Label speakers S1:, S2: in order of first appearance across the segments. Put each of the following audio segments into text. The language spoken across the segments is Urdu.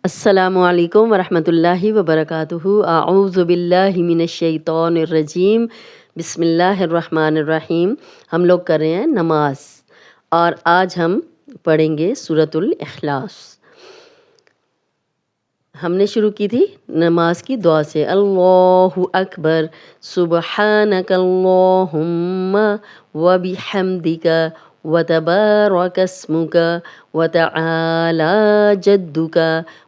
S1: السلام علیکم ورحمۃ اللہ وبرکاتہ۔ اعوذ باللہ من الشیطان الرجیم، بسم اللہ الرحمن الرحیم۔ ہم لوگ کر رہے ہیں نماز، اور آج ہم پڑھیں گے سورۃ الاخلاص۔ ہم نے شروع کی تھی نماز کی دعا سے، اللہ اکبر سبحانک اللہم وبحمدک وتبارک اسمک وتعالی جدک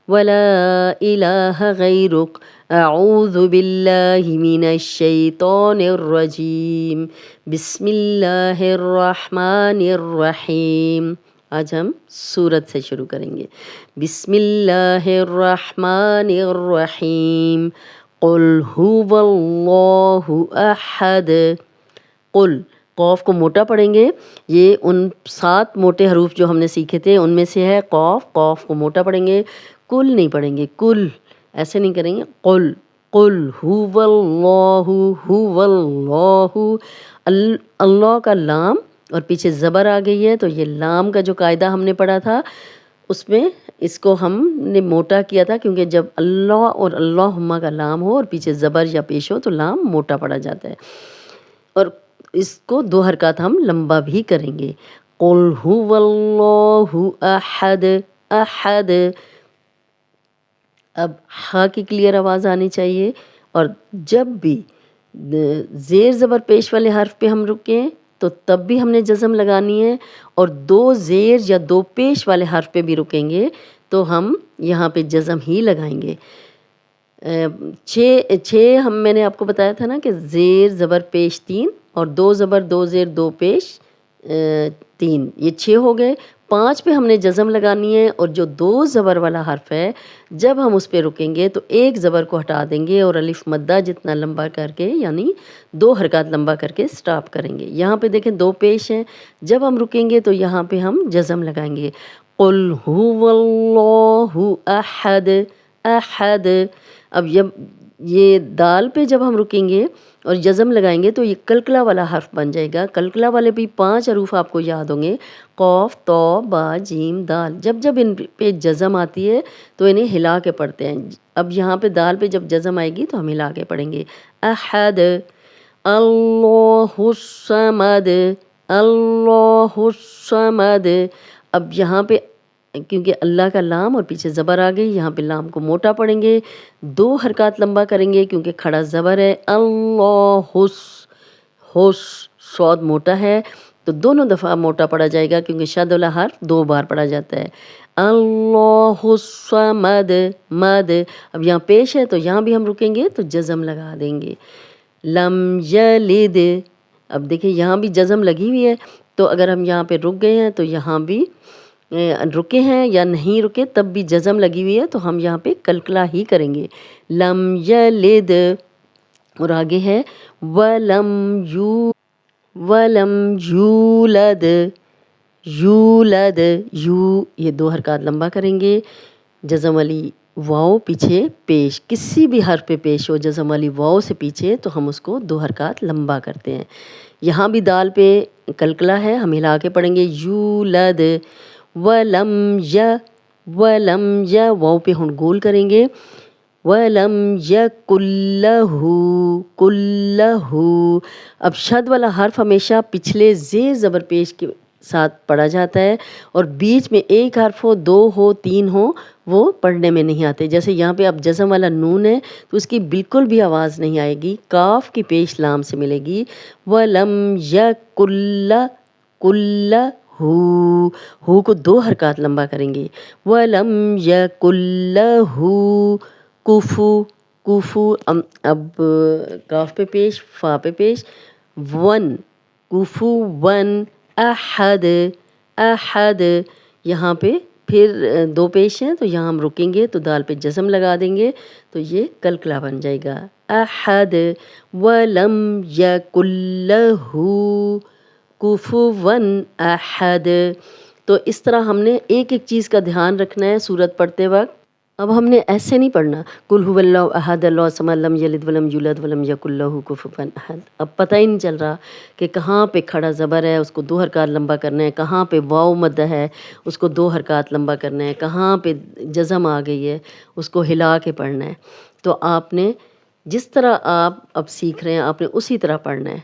S1: ولا الہ غیرک اعوذ باللہ من الشیطان الرجیم بسم اللہ الرحمن الرحیم۔ آج ہم سورت سے شروع کریں گے۔ بسم اللہ الرحمن الرحیم، قل هو اللہ احد۔ قل، قوف کو موٹا پڑھیں گے۔ یہ ان 7 موٹے حروف جو ہم نے سیکھے تھے ان میں سے ہے قوف۔ قوف کو موٹا پڑھیں گے، کل نہیں پڑھیں گے، کل ایسے نہیں کریں گے۔ قل، قل هو اللہ، هو اللہ۔ اللہ کا لام اور پیچھے زبر آ گئی ہے، تو یہ لام کا جو قاعدہ ہم نے پڑھا تھا اس میں اس کو ہم نے موٹا کیا تھا، کیونکہ جب اللہ اور اللہم کا لام ہو اور پیچھے زبر یا پیش ہو تو لام موٹا پڑا جاتا ہے، اور اس کو 2 حرکات ہم لمبا بھی کریں گے۔ قل هو اللہ احد، احد۔ اب ہا کی کلیئر آواز آنی چاہیے، اور جب بھی زیر زبر پیش والے حرف پہ ہم رکیں تو تب بھی ہم نے جزم لگانی ہے، اور 2 زیر یا 2 پیش والے حرف پہ بھی رکیں گے تو ہم یہاں پہ جزم ہی لگائیں گے۔ 6 میں نے آپ کو بتایا تھا نا کہ زیر زبر پیش 3 اور 2 زبر 2 زیر 2 پیش 3، یہ 6 ہو گئے۔ 5 پہ ہم نے جزم لگانی ہے، اور جو 2 زبر والا حرف ہے جب ہم اس پہ رکیں گے تو 1 زبر کو ہٹا دیں گے اور الف مدہ جتنا لمبا کر کے، یعنی 2 حرکات لمبا کر کے سٹاپ کریں گے۔ یہاں پہ دیکھیں 2 پیش ہیں، جب ہم رکیں گے تو یہاں پہ ہم جزم لگائیں گے۔ قل هو اللہ احد، احد۔ اب یہ دال پہ جب ہم رکیں گے اور جزم لگائیں گے تو یہ کلکلا والا حرف بن جائے گا۔ کلکلا والے بھی 5 حروف آپ کو یاد ہوں گے، قوف، تو، با، جیم، دال۔ جب جب ان پہ جزم آتی ہے تو انہیں ہلا کے پڑھتے ہیں۔ اب یہاں پہ دال پہ جب جزم آئے گی تو ہم ہلا کے پڑھیں گے۔ احد، اللہ الصمد، اللہ الصمد۔ اب یہاں پہ کیونکہ اللہ کا لام اور پیچھے زبر آ گئی، یہاں پہ لام کو موٹا پڑھیں گے، 2 حرکات لمبا کریں گے کیونکہ کھڑا زبر ہے۔ اللہ حس، حس، صاد موٹا ہے تو دونوں دفعہ موٹا پڑا جائے گا، کیونکہ شد والا حرف 2 بار پڑا جاتا ہے۔ اللہ الصمد، مد۔ اب یہاں پیش ہے تو یہاں بھی ہم رکیں گے تو جزم لگا دیں گے۔ لم یلد، اب دیکھیں یہاں بھی جزم لگی ہوئی ہے، تو اگر ہم یہاں پہ رک گئے ہیں تو یہاں بھی رکے ہیں یا نہیں رکے تب بھی جزم لگی ہوئی ہے تو ہم یہاں پہ کلکلا ہی کریں گے۔ لم یلد، اور آگے ہے ولم یولد، یولد، یو، یہ 2 حرکات لمبا کریں گے۔ جزم والی واو پیچھے پیش، کسی بھی حرف پہ پیش ہو جزم والی واو سے پیچھے تو ہم اس کو 2 حرکات لمبا کرتے ہیں۔ یہاں بھی دال پہ کلکلا ہے، ہم ہلا کے پڑھیں گے یولد، ولم ولم واو پہ ہم گول کریں گے، وَلَمْ يَكُنْ لَهُ، كُلْ لَهُ۔ اب شد والا حرف ہمیشہ پچھلے زیر زبر پیش کے ساتھ پڑھا جاتا ہے، اور بیچ میں 1 حرف ہو، 2 ہو، 3 ہو، وہ پڑھنے میں نہیں آتے۔ جیسے یہاں پہ اب جزم والا نون ہے تو اس کی بالکل بھی آواز نہیں آئے گی، کاف کی پیش لام سے ملے گی۔ وَلَمْ يَكُنْ لَهُ، ہو کو 2 حرکات لمبا کریں گے۔ وَلَمْ يَكُنْ لَهُ کفو، کفو۔ اب کاف پہ پیش، فا پہ پیش، ون، کفو ون، احد، احد۔ یہاں پہ پھر 2 پیش ہیں تو یہاں ہم رکیں گے تو دال پہ جزم لگا دیں گے تو یہ کلکلا بن جائے گا۔ احد، ولم یکن لہ کفوا احد۔ تو اس طرح ہم نے ایک ایک چیز کا دھیان رکھنا ہے سورت پڑھتے وقت، اب ہم نے ایسے نہیں پڑھنا قل هو اللہ احد اللہ الصمد لم یلد ولم یولد ولم یکن لہ کفوا احد. اب پتہ ہی نہیں چل رہا کہ کہاں پہ کھڑا زبر ہے اس کو 2 حرکات لمبا کرنا ہے، کہاں پہ واو مد ہے اس کو 2 حرکات لمبا کرنا ہے، کہاں پہ جزم آ گئی ہے اس کو ہلا کے پڑھنا ہے. تو آپ نے جس طرح آپ اب سیکھ رہے ہیں آپ نے اسی طرح پڑھنا ہے.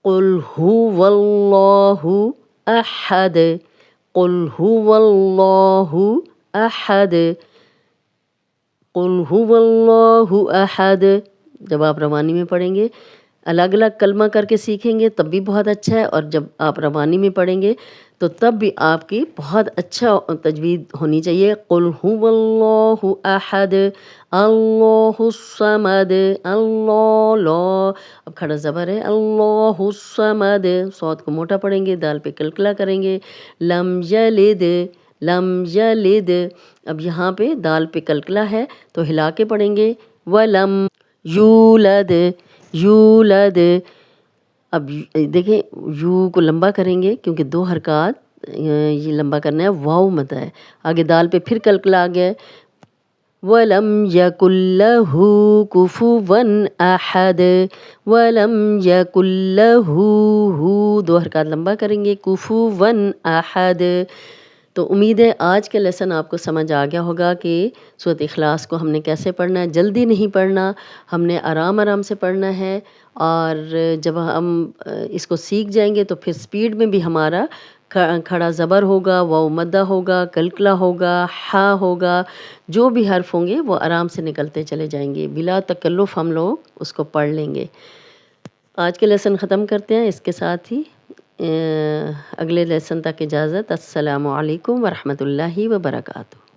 S1: قل هو اللہ احد، قل هو اللہ احد، قل هو اللہ احد. جب آپ روانی میں پڑھیں گے الگ الگ کلمہ کر کے سیکھیں گے تب بھی بہت اچھا ہے، اور جب آپ روانی میں پڑھیں گے تو تب بھی آپ کی بہت اچھا تجوید ہونی چاہیے. قل هو اللہ احد اللہ الصمد، اللہ لا، اب کھڑا زبر ہے اللہ الصمد، صوت کو موٹا پڑھیں گے، دال پہ کلکلا کریں گے. لم یلد، لم یلد، اب یہاں پہ دال پہ کلکلا ہے تو ہلا کے پڑھیں گے. ولم یولد، یولد، اب دیکھیں یو کو لمبا کریں گے کیونکہ 2 حرکات یہ لمبا کرنا ہے، واو مد ہے، آگے دال پہ پھر کلکلا آ گیا. وَلَمْ يَكُنْ لَهُ كُفُوًا أَحَدٌ، وَلَمْ يَكُنْ لَهُ 2 حرکات لمبا کریں گے، كُفُوًا أَحَدٌ. تو امید ہے آج کا لیسن آپ کو سمجھ آ گیا ہوگا کہ سورۃ اخلاص کو ہم نے کیسے پڑھنا ہے. جلدی نہیں پڑھنا، ہم نے آرام آرام سے پڑھنا ہے، اور جب ہم اس کو سیکھ جائیں گے تو پھر سپیڈ میں بھی ہمارا کھڑا زبر ہوگا، واو مدہ ہوگا، کلکلا ہوگا، ہا ہوگا، جو بھی حرف ہوں گے وہ آرام سے نکلتے چلے جائیں گے، بلا تکلف ہم لوگ اس کو پڑھ لیں گے. آج کے لیسن ختم کرتے ہیں، اس کے ساتھ ہی اگلے لیسن تک اجازت. السلام علیکم ورحمۃ اللہ وبرکاتہ.